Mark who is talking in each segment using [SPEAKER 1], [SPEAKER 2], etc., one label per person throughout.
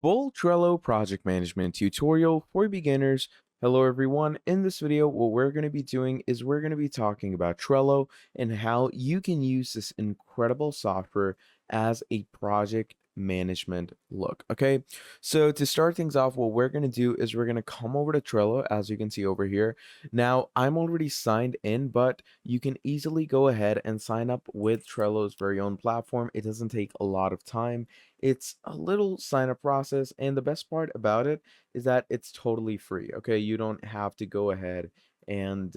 [SPEAKER 1] Full Trello project management tutorial for beginners. Hello everyone. In this video, what we're going to be doing is we're going to be talking about Trello and how you can use this incredible software as a project management look. Okay, so to start things off, what we're going to do is we're going to come over to Trello, as you can see over here. Now, I'm already signed in, but you can easily go ahead and sign up with Trello's very own platform. It doesn't take a lot of time. It's a little sign up process, and the best part about it is that it's totally free. Okay, you don't have to go ahead and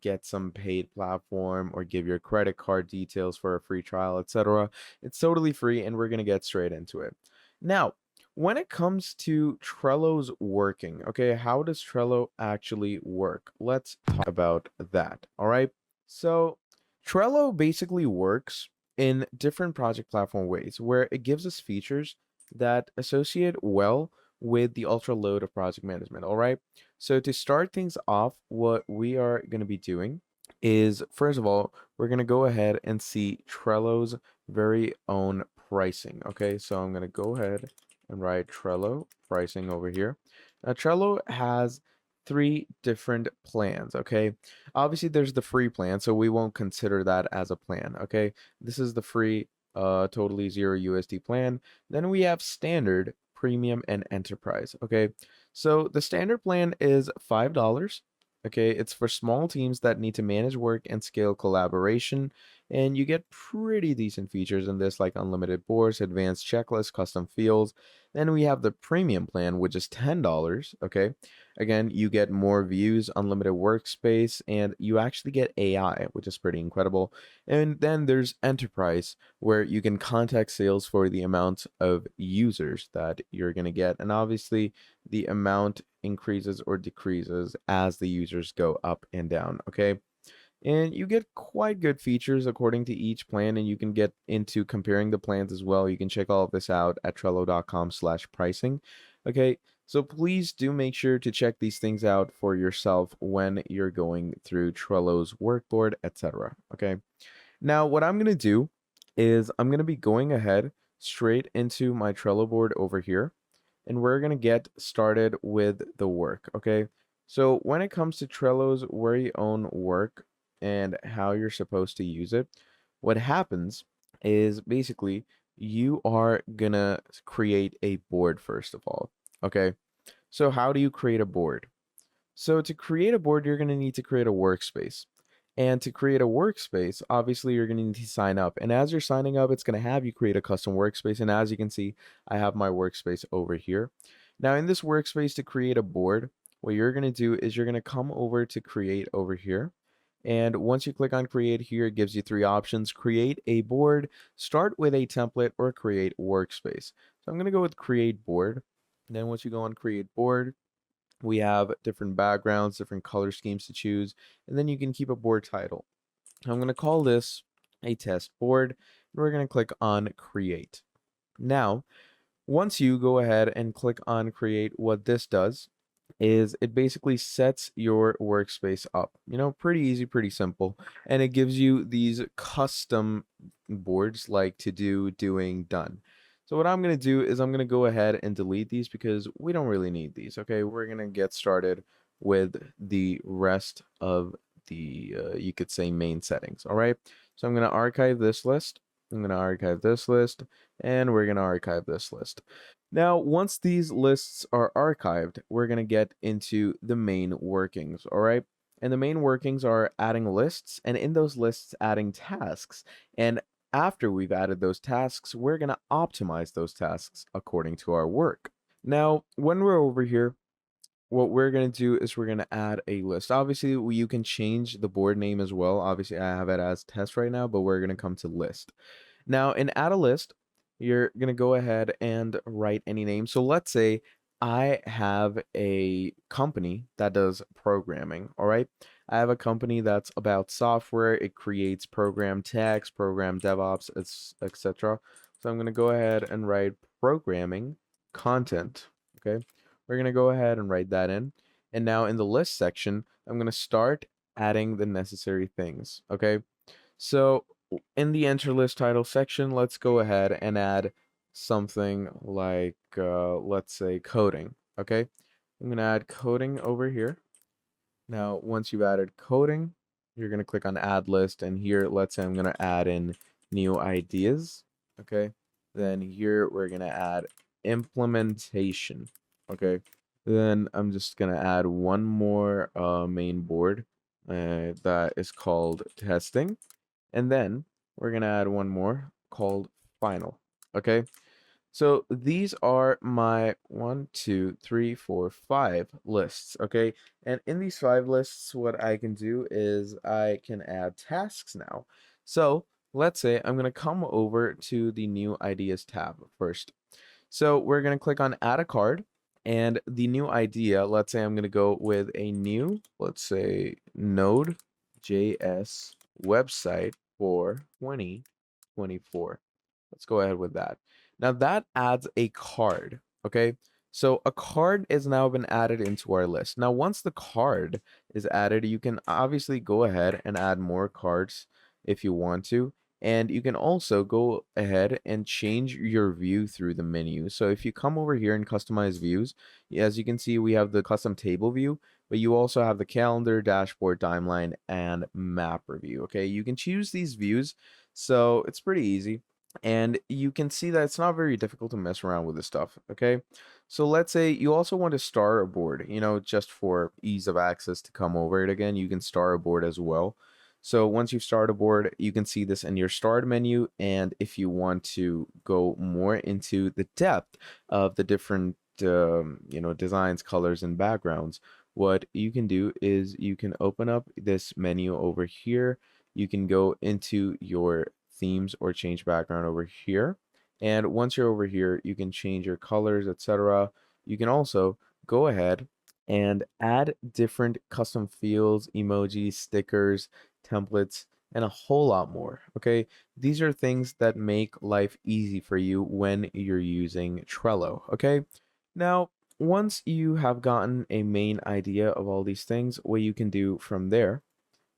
[SPEAKER 1] get some paid platform or give your credit card details for a free trial, etc. It's totally free, and we're gonna get straight into it. Now, when it comes to Trello's working, okay, how does Trello actually work? Let's talk about that. All right. So, Trello basically works in different project platform ways where it gives us features that associate well with the ultra load of project management. All right. So to start things off, what we are going to be doing is first of all, we're going to go ahead and see Trello's very own pricing. Okay. So I'm going to go ahead and write Trello pricing over here. Now, Trello has three different plans. Okay. Obviously, there's the free plan, so we won't consider that as a plan. Okay. This is the free totally zero USD plan. Then we have standard, premium, and enterprise. Okay, so the standard plan is $5. Okay, it's for small teams that need to manage work and scale collaboration, and you get pretty decent features in this, like unlimited boards, advanced checklists, custom fields. Then we have the premium plan, which is $10. Okay, again, you get more views, unlimited workspace, and you actually get AI, which is pretty incredible. And then there's enterprise, where you can contact sales for the amount of users that you're going to get. And obviously, the amount increases or decreases as the users go up and down. Okay. And you get quite good features according to each plan, and you can get into comparing the plans as well. You can check all of this out at trello.com/pricing. Okay, so please do make sure to check these things out for yourself when you're going through Trello's workboard, etc. Okay, now what I'm going to do is I'm going to be going ahead straight into my Trello board over here, and we're going to get started with the work. Okay, so when it comes to Trello's very own work and how you're supposed to use it, what happens is basically you are going to create a board first of all. Okay, so how do you create a board? So to create a board, you're going to need to create a workspace. And to create a workspace, obviously you're going to need to sign up. And as you're signing up, it's going to have you create a custom workspace. And as you can see, I have my workspace over here. Now in this workspace, to create a board, what you're going to do is you're going to come over to create over here. And once you click on create here, it gives you three options: create a board, start with a template, or create workspace. So I'm going to go with create board. And then once you go on create board, we have different backgrounds, different color schemes to choose, and then you can keep a board title. I'm going to call this a test board, and we're going to click on create. Now, once you go ahead and click on create, what this does is it basically sets your workspace up. You know, pretty easy, pretty simple. And it gives you these custom boards like to do, doing, done. So what I'm going to do is I'm going to go ahead and delete these because we don't really need these. Okay, we're going to get started with the rest of the, you could say, main settings. All right, so I'm going to archive this list. I'm going to archive this list, and we're going to archive this list. Now, once these lists are archived, we're going to get into the main workings, all right? And the main workings are adding lists, and in those lists, adding tasks. And after we've added those tasks, we're going to optimize those tasks according to our work. Now, when we're over here, what we're going to do is we're going to add a list. Obviously, you can change the board name as well. Obviously, I have it as test right now, but we're going to come to list. Now, in add a list, you're going to go ahead and write any name. So let's say I have a company that does programming, all right? I have a company that's about software. It creates program text, program DevOps, etc. So I'm going to go ahead and write programming content, okay? We're going to go ahead and write that in. And now in the list section, I'm going to start adding the necessary things, okay? So in the enter list title section, let's go ahead and add something like, let's say coding. Okay. I'm going to add coding over here. Now, once you've added coding, you're going to click on add list. And here, let's say I'm going to add in new ideas. Okay. Then here, we're going to add implementation. Okay. Then I'm just going to add one more main board that is called testing. And then we're going to add one more called final. Okay. So these are my 5 lists, okay? And in these 5 lists, what I can do is I can add tasks now. So let's say I'm gonna come over to the new ideas tab first. So we're gonna click on add a card, and the new idea, let's say I'm gonna go with a new, let's say Node.js website for 2024. Let's go ahead with that. Now that adds a card, okay? So a card has now been added into our list. Now once the card is added, you can obviously go ahead and add more cards if you want to. And you can also go ahead and change your view through the menu. So if you come over here and customize views, as you can see, we have the custom table view, but you also have the calendar, dashboard, timeline, and map review, okay? You can choose these views, so it's pretty easy. And you can see that it's not very difficult to mess around with this stuff, okay? So let's say you also want to star a board, just for ease of access to come over it again, you can star a board as well. So once you start a board, you can see this in your start menu. And if you want to go more into the depth of the different, designs, colors, and backgrounds, what you can do is you can open up this menu over here. You can go into your themes or change background over here. And once you're over here, you can change your colors, etc. You can also go ahead and add different custom fields, emojis, stickers, templates, and a whole lot more. Okay, these are things that make life easy for you when you're using Trello. Okay, now once you have gotten a main idea of all these things, what you can do from there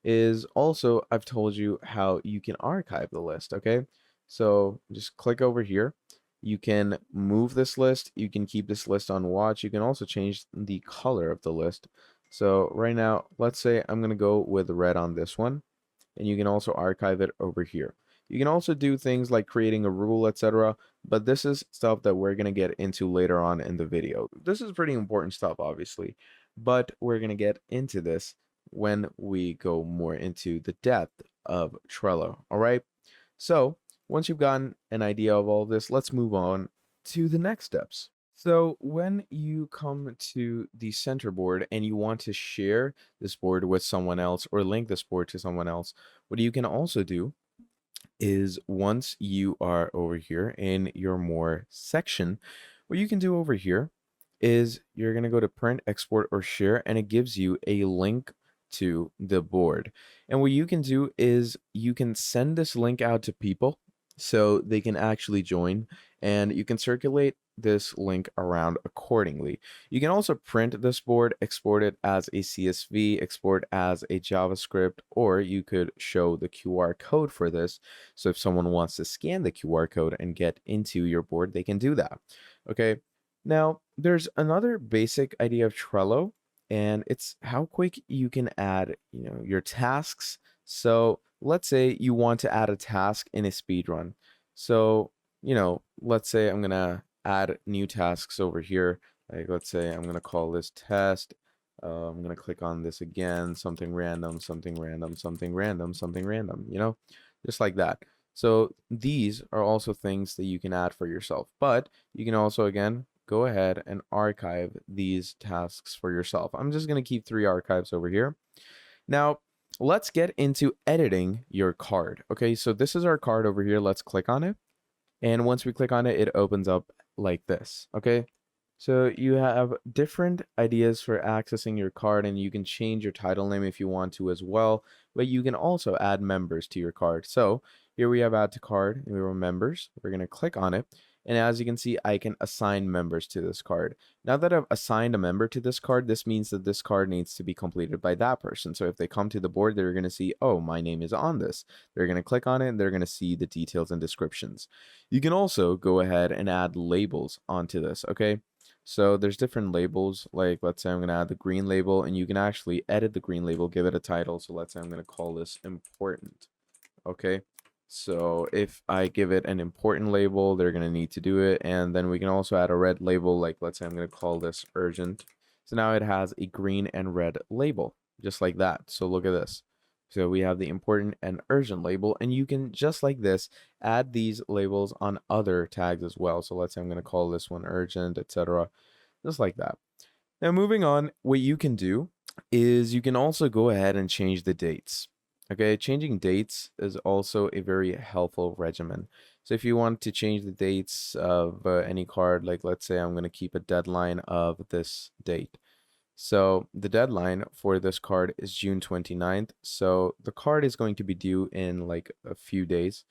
[SPEAKER 1] is also I've told you how you can archive the list, okay? So just click over here. You can move this list. You can keep this list on watch. You can also change the color of the list. So right now, let's say I'm going to go with red on this one, and you can also archive it over here. You can also do things like creating a rule, etc. But this is stuff that we're going to get into later on in the video. This is pretty important stuff, obviously, but we're going to get into this when we go more into the depth of Trello. All right. So once you've gotten an idea of all this, let's move on to the next steps. So when you come to the center board and you want to share this board with someone else or link this board to someone else, what you can also do is once you are over here in your more section, what you can do over here is you're going to go to print, export, or share, and it gives you a link to the board. And what you can do is you can send this link out to people so they can actually join, and you can circulate this link around accordingly. You can also print this board, export it as a CSV, export as a JavaScript, or you could show the QR code for this. So if someone wants to scan the QR code and get into your board, they can do that. Okay. Now, there's another basic idea of Trello, and it's how quick you can add, your tasks. So let's say you want to add a task in a speed run. So, let's say I'm gonna add new tasks over here. Like, let's say I'm gonna call this test. I'm gonna click on this again, something random, something random, something random, something random, just like that. So these are also things that you can add for yourself, but you can also, again, go ahead and archive these tasks for yourself. I'm just going to keep 3 archives over here. Now, let's get into editing your card. Okay, so this is our card over here. Let's click on it. And once we click on it, it opens up like this. Okay, so you have different ideas for accessing your card, and you can change your title name if you want to as well, but you can also add members to your card. So here we have add to card, and we have members. We're going to click on it, And as you can see, I can assign members to this card. Now that I've assigned a member to this card, this means that this card needs to be completed by that person. So if they come to the board, they're going to see, oh, my name is on this. They're going to click on it and they're going to see the details and descriptions. You can also go ahead and add labels onto this, okay? So there's different labels, like let's say I'm going to add the green label, and you can actually edit the green label, give it a title. So let's say I'm going to call this important, okay? So if I give it an important label, they're going to need to do it. And then we can also add a red label, like let's say I'm going to call this urgent. So now it has a green and red label, just like that. So look at this. So we have the important and urgent label, and you can, just like this, add these labels on other tags as well. So let's say I'm going to call this one urgent, etc. Just like that. Now moving on, what you can do is you can also go ahead and change the dates. Okay, changing dates is also a very helpful regimen. So if you want to change the dates of any card, like let's say I'm going to keep a deadline of this date. So the deadline for this card is June 29th. So the card is going to be due in like a few days.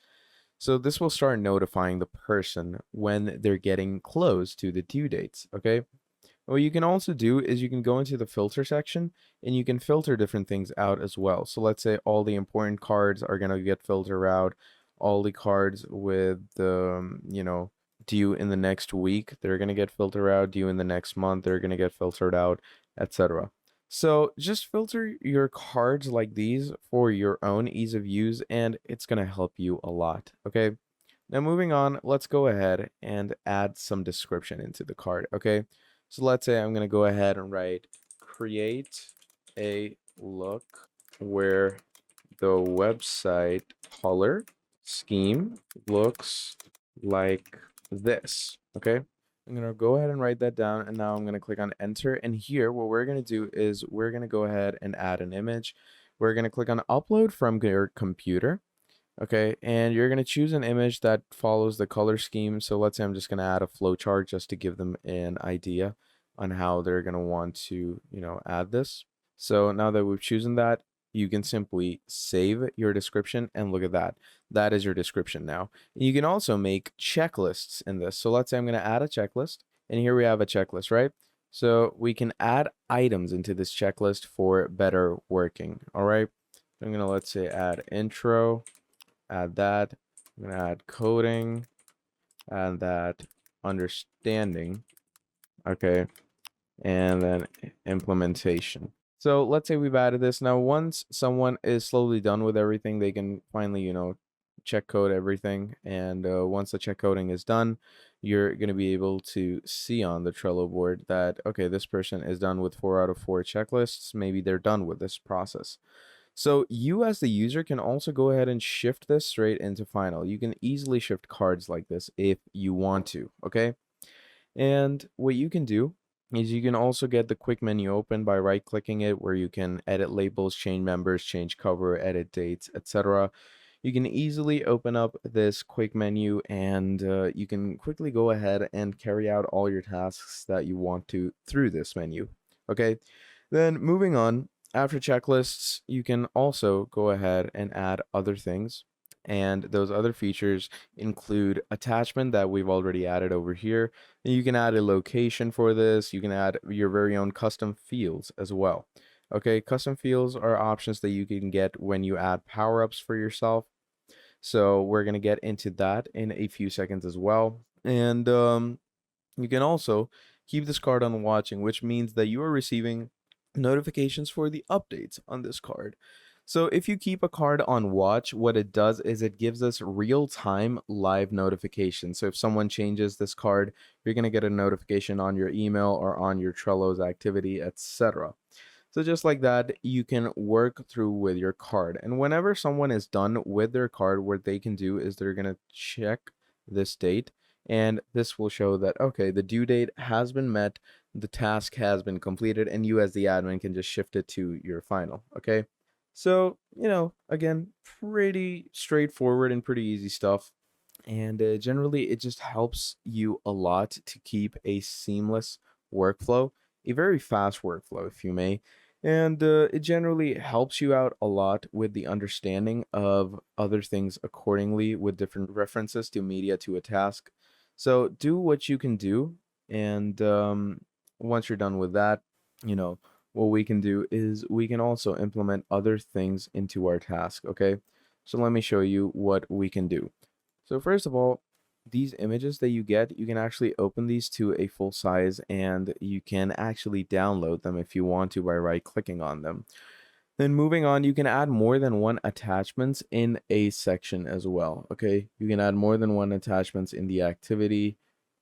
[SPEAKER 1] So this will start notifying the person when they're getting close to the due dates, okay? What you can also do is you can go into the filter section and you can filter different things out as well. So let's say all the important cards are going to get filtered out. All the cards with the, due in the next week, they're going to get filtered out. Due in the next month, they're going to get filtered out, etc. So just filter your cards like these for your own ease of use, and it's going to help you a lot. Okay. Now moving on, let's go ahead and add some description into the card. Okay. So let's say I'm going to go ahead and write create a look where the website color scheme looks like this. Okay. I'm going to go ahead and write that down, and now I'm going to click on enter. And here, what we're going to do is we're going to go ahead and add an image. We're going to click on upload from your computer. Okay, and you're going to choose an image that follows the color scheme. So let's say I'm just going to add a flowchart just to give them an idea on how they're going to want to, add this. So now that we've chosen that, you can simply save your description, and look at that. That is your description now. And you can also make checklists in this. So let's say I'm going to add a checklist, and here we have a checklist, right? So we can add items into this checklist for better working. All right. I'm going to, let's say, add intro. Add that. I'm going to add coding, add that understanding. Okay. And then implementation. So let's say we've added this. Now, once someone is slowly done with everything, they can finally, check code everything. And once the check coding is done, you're going to be able to see on the Trello board that, okay, this person is done with 4 out of 4 checklists. Maybe they're done with this process. So you as the user can also go ahead and shift this straight into final. You can easily shift cards like this if you want to, okay? And what you can do is you can also get the quick menu open by right-clicking it, where you can edit labels, change members, change cover, edit dates, etc. You can easily open up this quick menu, and you can quickly go ahead and carry out all your tasks that you want to through this menu, okay? Then moving on, after checklists, you can also go ahead and add other things. And those other features include attachment that we've already added over here. And you can add a location for this. You can add your very own custom fields as well. Okay, custom fields are options that you can get when you add power-ups for yourself. So we're going to get into that in a few seconds as well. And you can also keep this card on watching, which means that you are receiving notifications for the updates on this card. So if you keep a card on watch, what it does is it gives us real-time live notifications. So if someone changes this card, you're going to get a notification on your email or on your Trello's activity, etc. So just like that, you can work through with your card. And whenever someone is done with their card, what they can do is they're going to check this date, and this will show that, okay, the due date has been met, the task has been completed, and you as the admin can just shift it to your final, okay? So, again, pretty straightforward and pretty easy stuff. And generally, it just helps you a lot to keep a seamless workflow, a very fast workflow, if you may. And it generally helps you out a lot with the understanding of other things accordingly with different references to media to a task. So do what you can do, and once you're done with that, you know, what we can do is we can also implement other things into our task, okay? So let me show you what we can do. So first of all, these images that you get, you can actually open these to a full size and you can actually download them if you want to by right clicking on them. Then moving on, you can add more than one attachments in a section as well. Okay, you can add more than one attachments in the activity.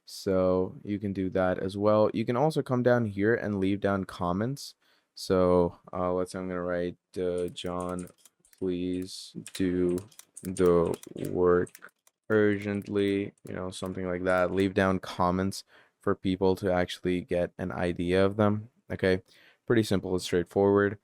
[SPEAKER 1] So you can do that as well. You can also come down here and leave down comments. So let's say I'm gonna write John, please do the work urgently, something like that. Leave down comments for people to actually get an idea of them. Okay, pretty simple and straightforward.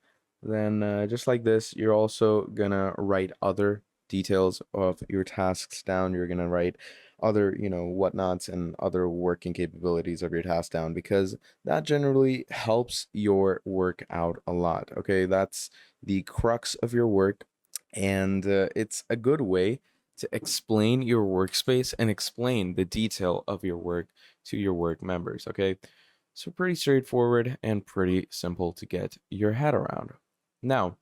[SPEAKER 1] Then just like this, you're also gonna write other details of your tasks down. You're gonna write other, whatnots and other working capabilities of your task down because that generally helps your work out a lot. Okay, that's the crux of your work, and it's a good way to explain your workspace and explain the detail of your work to your work members. Okay, so pretty straightforward and pretty simple to get your head around. Now,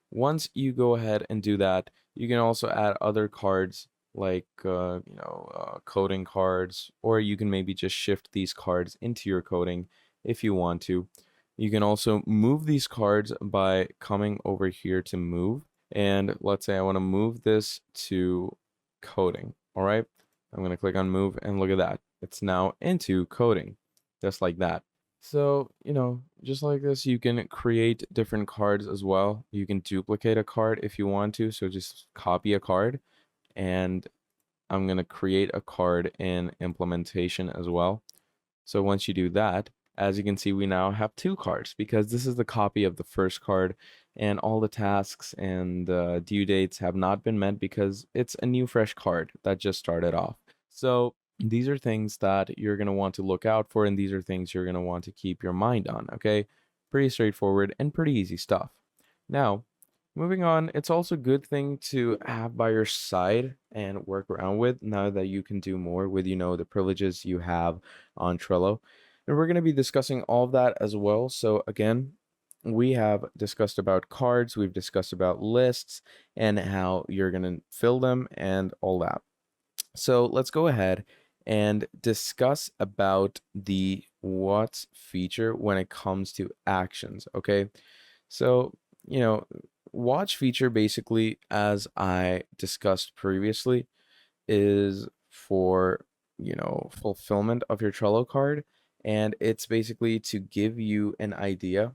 [SPEAKER 1] once you go ahead and do that, you can also add other cards like coding cards, or you can maybe just shift these cards into your coding if you want to. You can also move these cards by coming over here to move, and let's say I want to move this to coding. All right, I'm going to click on move, and look at that, it's now into coding, just like that. So, just like this, you can create different cards as well. You can duplicate a card if you want to. So just copy a card, and I'm going to create a card in implementation as well. So once you do that, as you can see, we now have two cards because this is the copy of the first card, and all the tasks and due dates have not been met because it's a new fresh card that just started off. So these are things that you're going to want to look out for, and these are things you're going to want to keep your mind on, okay? Pretty straightforward and pretty easy stuff. Now, moving on, it's also a good thing to have by your side and work around with now that you can do more with, the privileges you have on Trello. And we're going to be discussing all of that as well. So again, we have discussed about cards, we've discussed about lists and how you're going to fill them and all that. So let's go ahead and discuss about the what's feature when it comes to actions, okay? So, watch feature basically, as I discussed previously, is for, fulfillment of your Trello card. And it's basically to give you an idea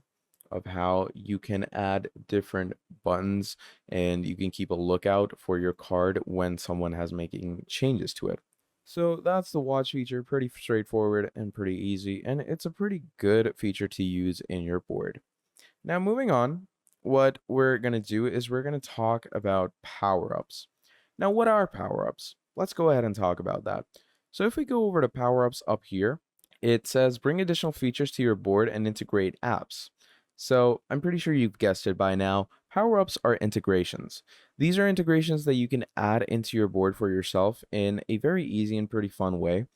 [SPEAKER 1] of how you can add different buttons and you can keep a lookout for your card when someone has making changes to it. So that's the watch feature, pretty straightforward and pretty easy, and it's a pretty good feature to use in your board. Now, moving on, what we're going to do is we're going to talk about power-ups. Now, what are power-ups? Let's go ahead and talk about that. So if we go over to power-ups up here, it says bring additional features to your board and integrate apps. So I'm pretty sure you've guessed it by now. Power-ups are integrations. These are integrations that you can add into your board for yourself in a very easy and pretty fun way.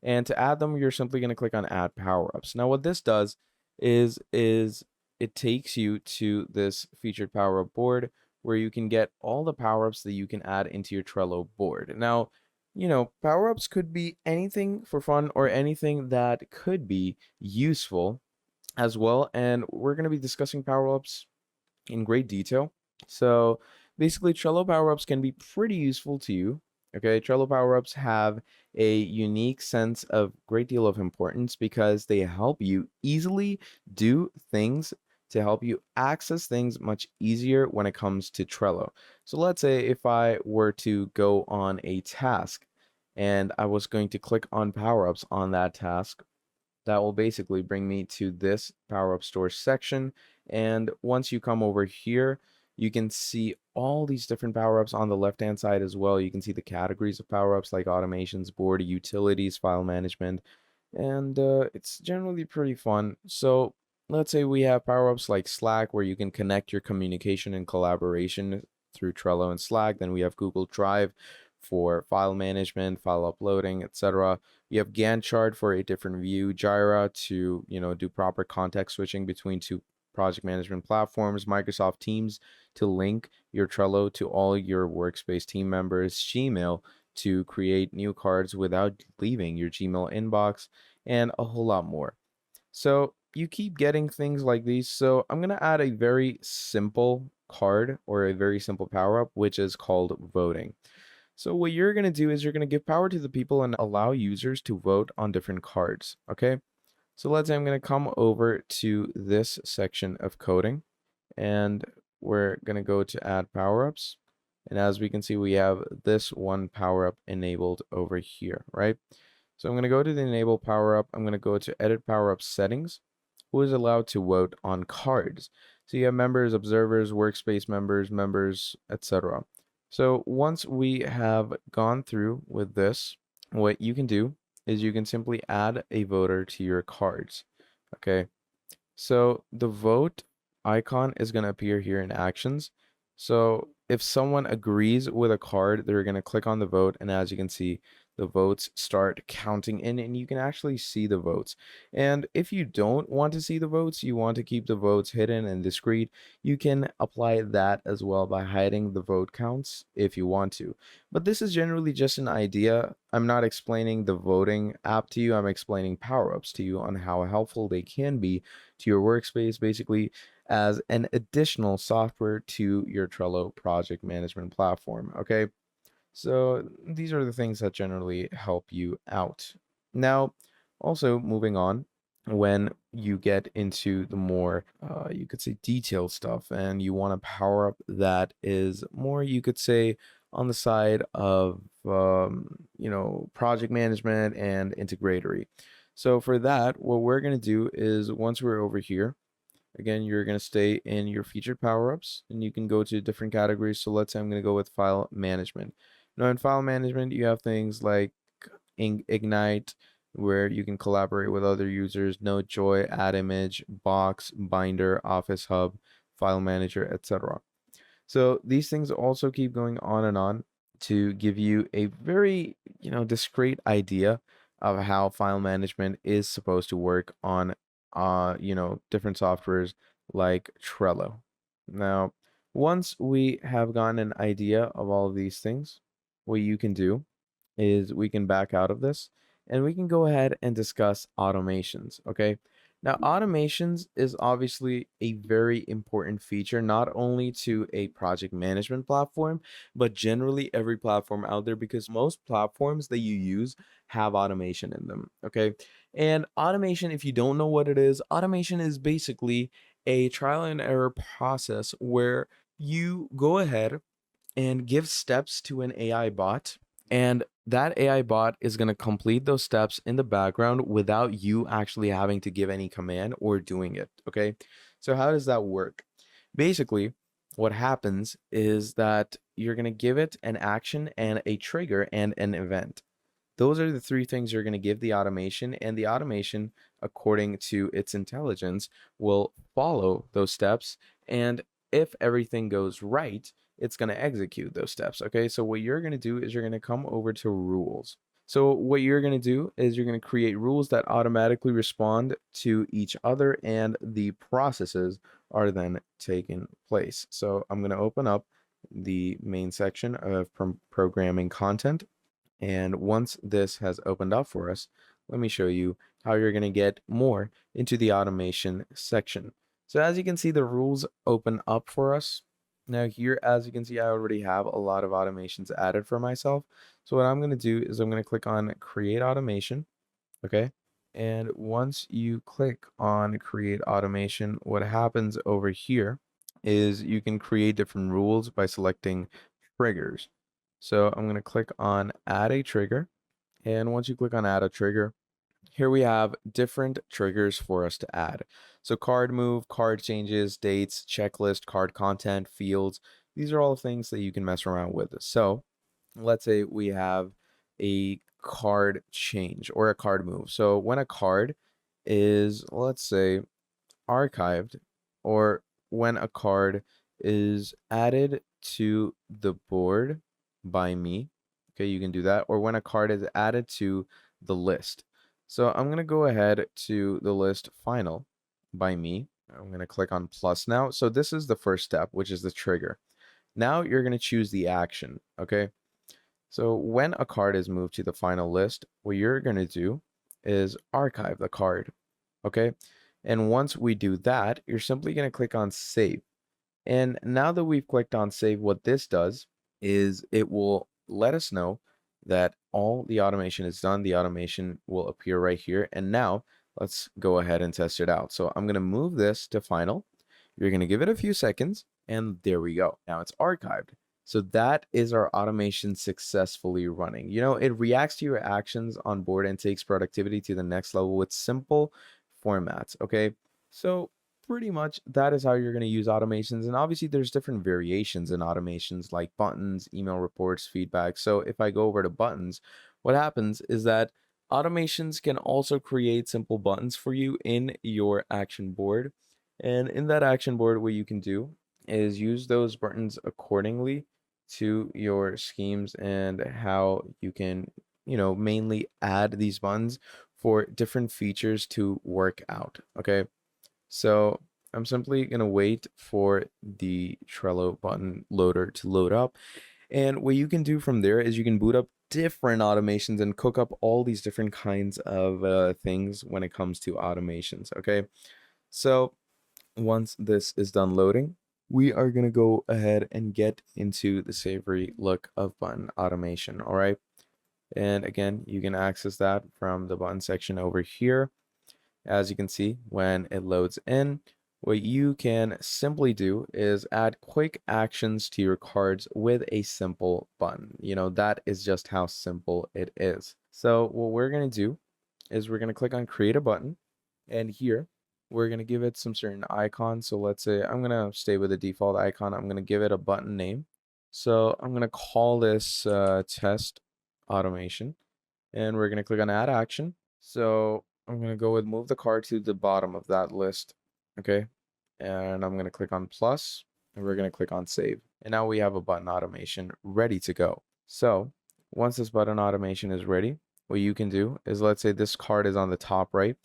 [SPEAKER 1] And to add them, you're simply going to click on add power-ups. Now, what this does is it takes you to this featured power-up board where you can get all the power-ups that you can add into your Trello board. Now, power-ups could be anything for fun or anything that could be useful as well. And we're going to be discussing power-ups in great detail. So basically, Trello Powerups can be pretty useful to you. Okay, Trello Powerups have a unique sense of great deal of importance because they help you easily do things to help you access things much easier when it comes to Trello. So let's say if I were to go on a task and I was going to click on Powerups on that task, that will basically bring me to this Power Up Store section. And once you come over here, you can see all these different power-ups on the left-hand side as well. You can see the categories of power-ups like automations, board, utilities, file management, and it's generally pretty fun. So let's say we have power-ups like Slack, where you can connect your communication and collaboration through Trello and Slack. Then we have Google Drive for file management, file uploading, etc. You have Gantt chart for a different view, Jira to, do proper context switching between two project management platforms, Microsoft Teams to link your Trello to all your workspace team members, Gmail to create new cards without leaving your Gmail inbox, and a whole lot more. So you keep getting things like these. So I'm going to add a very simple card or a very simple power up, which is called voting. So what you're going to do is you're going to give power to the people and allow users to vote on different cards. Okay. So let's say I'm going to come over to this section of coding, and we're going to go to add power ups. And as we can see, we have this one power up enabled over here, right? So I'm going to go to the enable power up. I'm going to go to edit power up settings. Who is allowed to vote on cards? So you have members, observers, workspace members, etc. So once we have gone through with this, what you can do is you can simply add a voter to your cards. Okay. So the vote icon is going to appear here in actions. So if someone agrees with a card, they're going to click on the vote, and as you can see, the votes start counting in, and you can actually see the votes. And if you don't want to see the votes, you want to keep the votes hidden and discreet, you can apply that as well by hiding the vote counts if you want to. But this is generally just an idea. I'm not explaining the voting app to you. I'm explaining power-ups to you on how helpful they can be to your workspace, basically as an additional software to your Trello project management platform. Okay. So these are the things that generally help you out. Now, also moving on, when you get into the more, you could say, detailed stuff, and you want a power up that is more, you could say, on the side of, project management and integratory. So for that, what we're going to do is once we're over here, again, you're going to stay in your featured power-ups, and you can go to different categories. So let's say I'm going to go with file management. Now in file management, you have things like Ignite, where you can collaborate with other users, Notejoy, Add Image, Box, Binder, Office Hub, File Manager, etc. So these things also keep going on and on to give you a very, discrete idea of how file management is supposed to work on, different softwares like Trello. Now, once we have gotten an idea of all of these things, what you can do is we can back out of this and we can go ahead and discuss automations. Okay. Now, automations is obviously a very important feature, not only to a project management platform, but generally every platform out there, because most platforms that you use have automation in them. Okay. And automation, if you don't know what it is, automation is basically a trial and error process where you go ahead and give steps to an AI bot, and that AI bot is going to complete those steps in the background without you actually having to give any command or doing it. Okay. So, how does that work? Basically, what happens is that you're going to give it an action and a trigger and an event. Those are the three things you're going to give the automation, and the automation, according to its intelligence, will follow those steps. And if everything goes right, it's going to execute those steps. Okay, so what you're going to do is you're going to come over to rules. So what you're going to do is you're going to create rules that automatically respond to each other, and the processes are then taking place. So I'm going to open up the main section of programming content. And once this has opened up for us, let me show you how you're going to get more into the automation section. So as you can see, the rules open up for us. Now here, as you can see, I already have a lot of automations added for myself. So what I'm going to do is I'm going to click on create automation. Okay. And once you click on create automation, what happens over here is you can create different rules by selecting triggers. So I'm going to click on add a trigger. And once you click on add a trigger, here we have different triggers for us to add. So card move, card changes, dates, checklist, card content, fields. These are all things that you can mess around with. So let's say we have a card change or a card move. So when a card is, let's say, archived, or when a card is added to the board by me, Okay, you can do that, or when a card is added to the list. So I'm going to go ahead to the list final by me. I'm going to click on plus now. So this is the first step, which is the trigger. Now you're going to choose the action. Okay. So when a card is moved to the final list, what you're going to do is archive the card. Okay. And once we do that, you're simply going to click on save. And now that we've clicked on save, what this does is it will let us know that all the automation is done. The automation will appear right here. And now let's go ahead and test it out. So I'm going to move this to final. You're going to give it a few seconds, and there we go. Now it's archived. So that is our automation successfully running. You know, it reacts to your actions on board and takes productivity to the next level with simple formats. Okay. So pretty much that is how you're going to use automations. And obviously there's different variations in automations like buttons, email reports, feedback. So if I go over to buttons, what happens is that automations can also create simple buttons for you in your action board. And in that action board, what you can do is use those buttons accordingly to your schemes and how you can, mainly add these buttons for different features to work out. Okay. So I'm simply going to wait for the Trello button loader to load up. And what you can do from there is you can boot up different automations and cook up all these different kinds of things when it comes to automations. Okay. So once this is done loading, we are going to go ahead and get into the savory look of button automation. All right. And again, you can access that from the button section over here. As you can see, when it loads in, what you can simply do is add quick actions to your cards with a simple button. That is just how simple it is. So what we're going to do is we're going to click on create a button, and here we're going to give it some certain icon. So let's say I'm going to stay with the default icon. I'm going to give it a button name. So I'm going to call this test automation, and we're going to click on add action. So I'm going to go with move the card to the bottom of that list. Okay. And I'm going to click on plus, and we're going to click on save. And now we have a button automation ready to go. So once this button automation is ready, what you can do is, let's say this card is on the top right.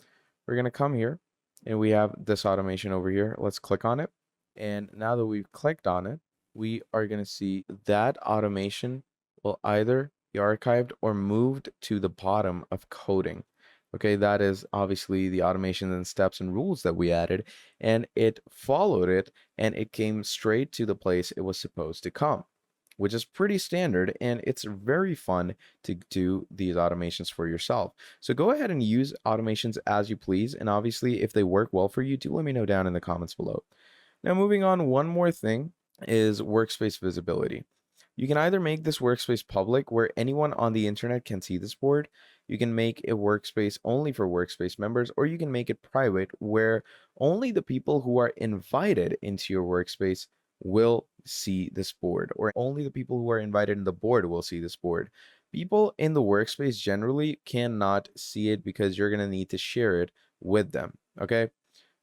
[SPEAKER 1] We're going to come here and we have this automation over here. Let's click on it. And now that we've clicked on it, we are going to see that automation will either be archived or moved to the bottom of coding. Okay, that is obviously the automation and steps and rules that we added, and it followed it, and it came straight to the place it was supposed to come, which is pretty standard, and it's very fun to do these automations for yourself. So go ahead and use automations as you please, and obviously if they work well for you, do let me know down in the comments below. Now moving on, one more thing is workspace visibility. You can either make this workspace public where anyone on the internet can see this board. You can make a workspace only for workspace members, or you can make it private where only the people who are invited into your workspace will see this board, or only the people who are invited in the board will see this board. People in the workspace generally cannot see it because you're going to need to share it with them. Okay.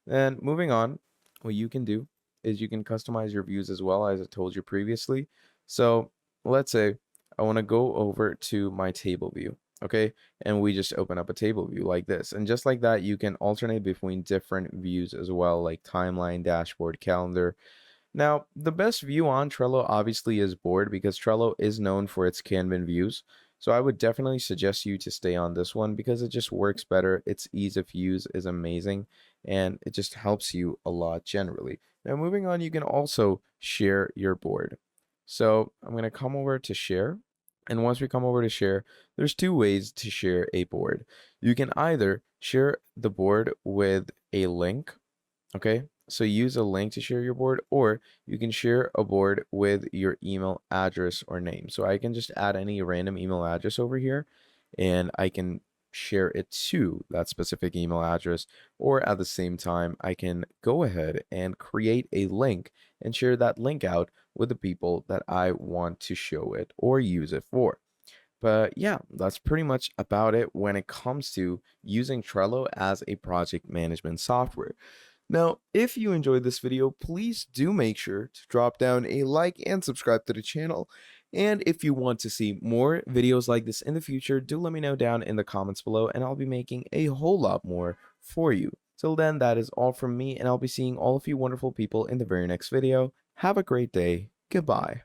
[SPEAKER 1] Then moving on, what you can do is you can customize your views as well, as I told you previously. So let's say I want to go over to my table view. Okay, and we just open up a table view like this, and just like that you can alternate between different views as well, like timeline, dashboard, calendar. Now the best view on Trello obviously is board, because Trello is known for its Kanban views. So I would definitely suggest you to stay on this one because it just works better. Its ease of use is amazing, and it just helps you a lot generally. Now moving on, you can also share your board. So I'm going to come over to share. And once we come over to share, there's two ways to share a board. You can either share the board with a link. Okay, so use a link to share your board, or you can share a board with your email address or name. So I can just add any random email address over here, and I can share it to that specific email address, or at the same time, I can go ahead and create a link and share that link out with the people that I want to show it or use it for. But yeah, that's pretty much about it when it comes to using Trello as a project management software. Now, if you enjoyed this video, please do make sure to drop down a like and subscribe to the channel. And if you want to see more videos like this in the future, do let me know down in the comments below, and I'll be making a whole lot more for you. Till then, that is all from me, and I'll be seeing all of you wonderful people in the very next video. Have a great day. Goodbye.